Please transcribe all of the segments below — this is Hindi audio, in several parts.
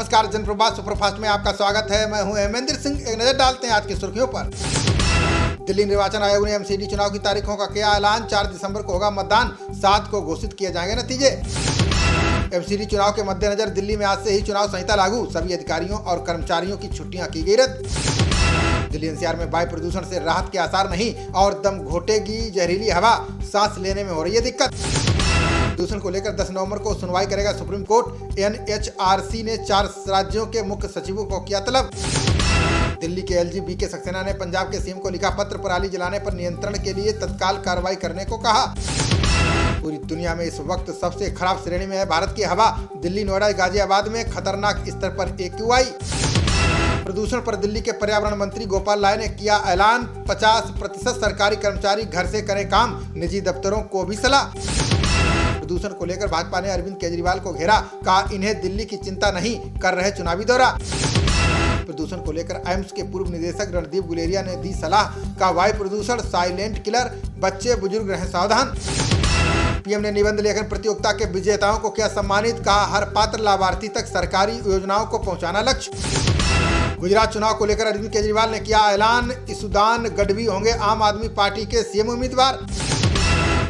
नमस्कार, जनप्रभात सुपरफास्ट में आपका स्वागत है। मैं हूं हेमेंद्र सिंह। एक नजर डालते हैं आज की सुर्खियों पर। दिल्ली निर्वाचन आयोग ने एमसीडी चुनाव की तारीखों का किया ऐलान। 4 दिसंबर को होगा मतदान, 7 को घोषित किए जाएंगे नतीजे। एमसीडी चुनाव के मद्देनजर दिल्ली में आज से ही चुनाव संहिता लागू। सभी अधिकारियों और कर्मचारियों की छुट्टियां की गई रद्द। दिल्ली एनसीआर में वायु प्रदूषण से राहत के आसार नहीं और दम घोटेगी जहरीली हवा, सांस लेने में हो रही है दिक्कत। प्रदूषण को लेकर 10 नवंबर को सुनवाई करेगा सुप्रीम कोर्ट। एनएचआरसी ने 4 राज्यों के मुख्य सचिवों को किया तलब। दिल्ली के एलजी बीके सक्सेना ने पंजाब के सीएम को लिखा पत्र, पराली जलाने पर नियंत्रण के लिए तत्काल कार्रवाई करने को कहा। पूरी दुनिया में इस वक्त सबसे खराब श्रेणी में है भारत की हवा। दिल्ली, नोएडा, गाजियाबाद में खतरनाक स्तर पर AQI। प्रदूषण पर दिल्ली के पर्यावरण मंत्री गोपाल राय ने किया ऐलान। 50% सरकारी कर्मचारी घर से करें काम, निजी दफ्तरों को भी सलाह। प्रदूषण को लेकर भाजपा ने अरविंद केजरीवाल को घेरा, कहा इन्हें दिल्ली की चिंता नहीं, कर रहे चुनावी दौरा। प्रदूषण को लेकर एम्स के पूर्व निदेशक रणदीप गुलेरिया ने दी सलाह, कहा वायु प्रदूषण साइलेंट किलर, बच्चे बुजुर्ग रहें सावधान। पीएम ने निबंध लेखन प्रतियोगिता के विजेताओं को किया सम्मानित, कहा हर पात्र लाभार्थी तक सरकारी योजनाओं को पहुंचाना लक्ष्य। गुजरात चुनाव को लेकर अरविंद केजरीवाल ने किया ऐलान। इसुदान गढ़वी होंगे आम आदमी पार्टी के सीएम उम्मीदवार।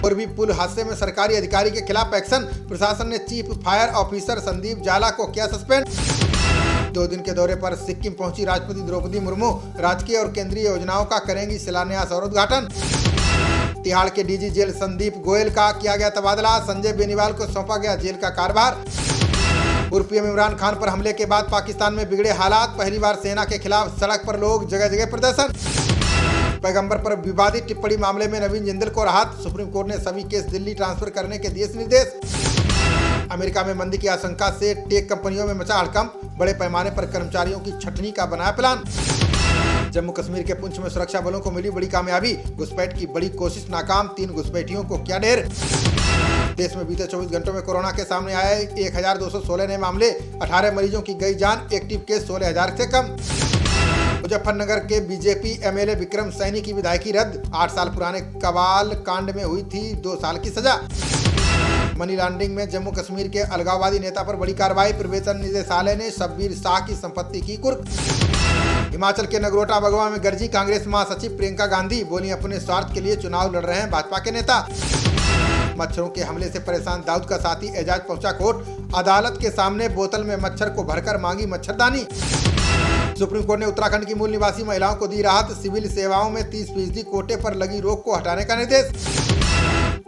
और भी पुल हादसे में सरकारी अधिकारी के खिलाफ एक्शन। प्रशासन ने चीफ फायर ऑफिसर संदीप जाला को किया सस्पेंड। 2 दिन के दौरे पर सिक्किम पहुंची राष्ट्रपति द्रौपदी मुर्मू। राजकीय और केंद्रीय योजनाओं का करेंगी शिलान्यास और उद्घाटन। तिहाड़ के डीजी जेल संदीप गोयल का किया गया तबादला। संजय बेनीवाल को सौंपा गया जेल का कार्यभार। पूर्व पीएम इमरान खान पर हमले के बाद पाकिस्तान में बिगड़े हालात। पहली बार सेना के खिलाफ सड़क पर लोग, जगह जगह प्रदर्शन। पैगंबर पर विवादित टिप्पणी मामले में नवीन जिंदल को राहत। सुप्रीम कोर्ट ने सभी केस दिल्ली ट्रांसफर करने के दिए निर्देश। अमेरिका में मंदी की आशंका से टेक कंपनियों में मचा हड़कंप। बड़े पैमाने पर कर्मचारियों की छटनी का बनाया प्लान। जम्मू कश्मीर के पुंछ में सुरक्षा बलों को मिली बड़ी कामयाबी। घुसपैठ की बड़ी कोशिश नाकाम, 3 घुसपैठियों को किया ढेर। देश में बीते 24 घंटों में कोरोना के सामने आए 1216 नए मामले। 18 मरीजों की गई जान। एक्टिव केस 16,000 से कम। मुजफ्फरनगर के बीजेपी एमएलए विक्रम सैनी की विधायकी रद्द। 8 साल पुराने कबाल कांड में हुई थी 2 साल की सजा। मनी लॉन्ड्रिंग में जम्मू कश्मीर के अलगाववादी नेता पर बड़ी कार्रवाई। प्रवर्तन निदेशालय ने शब्बीर शाह की संपत्ति की कुर्क। हिमाचल के नगरोटा बगवा में गरजी कांग्रेस महासचिव प्रियंका गांधी। बोली अपने स्वार्थ के लिए चुनाव लड़ रहे हैं भाजपा के नेता। मच्छरों के हमले से परेशान दाऊद का साथी एजाज पहुंचा कोर्ट। अदालत के सामने बोतल में मच्छर को भरकर मांगी मच्छरदानी। सुप्रीम कोर्ट ने उत्तराखंड की मूल निवासी महिलाओं को दी राहत। सिविल सेवाओं में 30% कोटे पर लगी रोक को हटाने का निर्देश।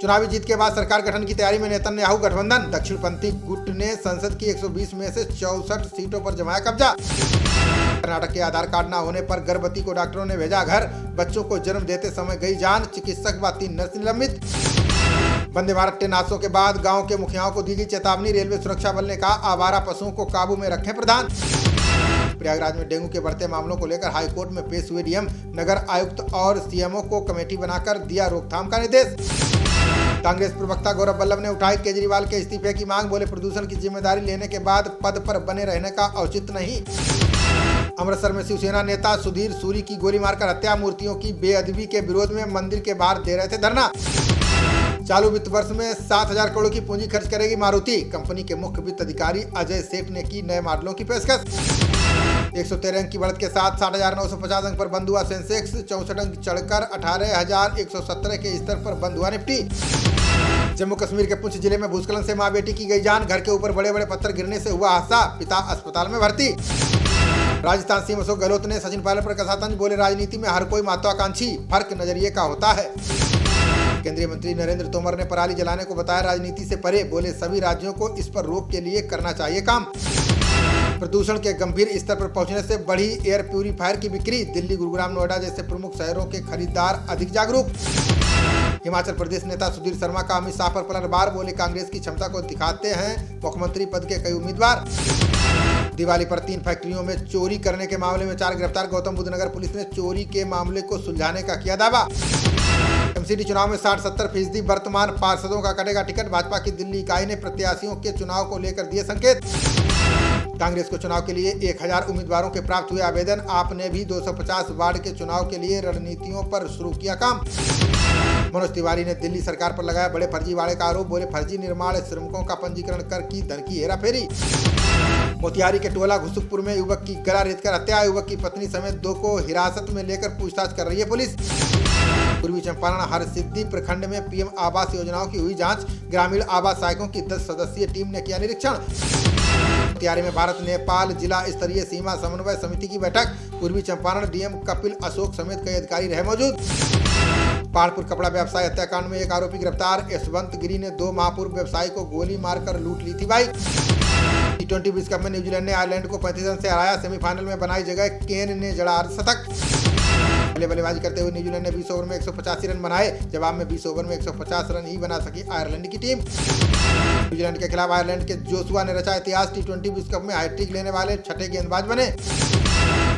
चुनावी जीत के बाद सरकार गठन की तैयारी में नेतन्याहू गठबंधन। दक्षिणपंथी गुट ने संसद की 120 में से 64 सीटों पर जमाया कब्जा। कर्नाटक के आधार कार्ड न होने पर गर्भवती को डॉक्टरों ने भेजा घर। बच्चों को जन्म देते समय गई जान। चिकित्सक व 3 नर्स निलंबित। वंदे भारत ट्रेन हादसों के बाद गांव के मुखियाओं को दी गई चेतावनी। रेलवे सुरक्षा बल ने कहा आवारा पशुओं को काबू में रखें प्रधान। प्रयागराज में डेंगू के बढ़ते मामलों को लेकर हाईकोर्ट में पेश हुए डीएम। नगर आयुक्त और सीएमओ को कमेटी बनाकर दिया रोकथाम का निर्देश। कांग्रेस प्रवक्ता गौरव वल्लभ ने उठाई केजरीवाल के इस्तीफे की मांग। बोले प्रदूषण की जिम्मेदारी लेने के बाद पद पर बने रहने का औचित्य नहीं। अमृतसर में शिवसेना नेता सुधीर सूरी की गोली मारकर हत्या। मूर्तियों की बेअदबी के विरोध में मंदिर के बाहर दे रहे थे धरना। चालू वित्त वर्ष में 7,000 करोड़ की पूंजी खर्च करेगी मारुति। कंपनी के मुख्य वित्त अधिकारी अजय सेठ ने की नए मॉडलों की पेशकश। 113 अंक की बढ़त के साथ 60,950 अंक पर बंद हुआ सेंसेक्स। 64 अंक चढ़कर 18,117 के स्तर पर बंद हुआ निफ्टी। जम्मू कश्मीर के पुंछ जिले में भूस्खलन से मां बेटी की गई जान। घर के ऊपर बड़े बड़े पत्थर गिरने से हुआ हादसा। पिता अस्पताल में भर्ती। राजस्थान सीएम अशोक गहलोत ने सचिन पायलट पर कसा तंज। बोले राजनीति में हर कोई महत्वाकांक्षी, फर्क नजरिए का होता है। केंद्रीय मंत्री नरेंद्र तोमर ने पराली जलाने को बताया राजनीति से परे। बोले सभी राज्यों को इस पर रोक के लिए करना चाहिए काम। प्रदूषण के गंभीर स्तर पर पहुंचने से बढ़ी एयर प्यूरीफायर की बिक्री। दिल्ली, गुरुग्राम, नोएडा जैसे प्रमुख शहरों के खरीदार अधिक जागरूक। हिमाचल प्रदेश नेता सुधीर शर्मा का अमित शाह पर पलटवार। बोले कांग्रेस की क्षमता को दिखाते हैं मुख्यमंत्री पद के कई उम्मीदवार। दिवाली पर 3 फैक्ट्रियों में चोरी करने के मामले में 4 गिरफ्तार। गौतम बुद्ध नगर पुलिस ने चोरी के मामले को सुलझाने का किया दावा। एमसीडी चुनाव में 60-70% वर्तमान पार्षदों का कटेगा टिकट। भाजपा की दिल्ली इकाई ने प्रत्याशियों के चुनाव को लेकर दिए संकेत। कांग्रेस को चुनाव के लिए 1000 उम्मीदवारों के प्राप्त हुए आवेदन। आपने भी 250 वार्ड के चुनाव के लिए रणनीतियों पर शुरू किया काम। मनोज तिवारी ने दिल्ली सरकार पर लगाया बड़े फर्जीवाड़े का आरोप। बोले फर्जी निर्माण श्रमिकों का पंजीकरण कर की धन की हेराफेरी। मोतिहारी के टोला घुसुकपुर में युवक की गला रेतकर हत्या। युवक की पत्नी समेत 2 को हिरासत में लेकर पूछताछ कर रही है पुलिस। पूर्वी चंपारण हरसिद्धि प्रखंड में पीएम आवास योजनाओं की हुई जांच। ग्रामीण आवास सहायकों की 10 सदस्यीय टीम ने किया निरीक्षण। मोतिहारी में भारत नेपाल जिला स्तरीय सीमा समन्वय समिति की बैठक। पूर्वी चंपारण डीएम कपिल अशोक समेत कई अधिकारी रहे मौजूद। पहाड़पुर कपड़ा व्यवसाय हत्याकांड में एक आरोपी गिरफ्तार। यशवंत गिरी ने 2 माह पूर्व व्यवसायी को गोली मारकर लूट ली थी बाइक। T20 विश्व कप में न्यूजीलैंड ने आयरलैंड को 35 रन से हराया। सेमीफाइनल में बनाई जगह केन ने जड़ा अर्धशतक। पहले बल्लेबाजी करते हुए न्यूजीलैंड ने 20 ओवर में 185 रन बनाए। जवाब में 20 ओवर में 150 रन ही बना सकी आयरलैंड की टीम। न्यूजीलैंड के खिलाफ आयरलैंड के जोशुआ ने रचा इतिहास। T20 विश्व कप में हैट्रिक लेने वाले 6ठे गेंदबाज बने।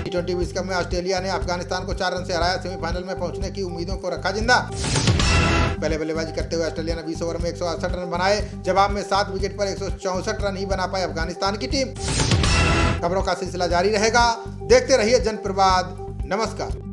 T20 विश्व कप में ऑस्ट्रेलिया ने अफगानिस्तान को 4 रन से हराया। सेमीफाइनल में पहुंचने की उम्मीदों को रखा जिंदा। पहले बल्लेबाजी करते हुए ऑस्ट्रेलिया ने 20 ओवर में 168 रन बनाए। जवाब में 7 विकेट पर 164 रन ही बना पाई अफगानिस्तान की टीम। खबरों का सिलसिला जारी रहेगा। देखते रहिए जनप्रवाद। नमस्कार।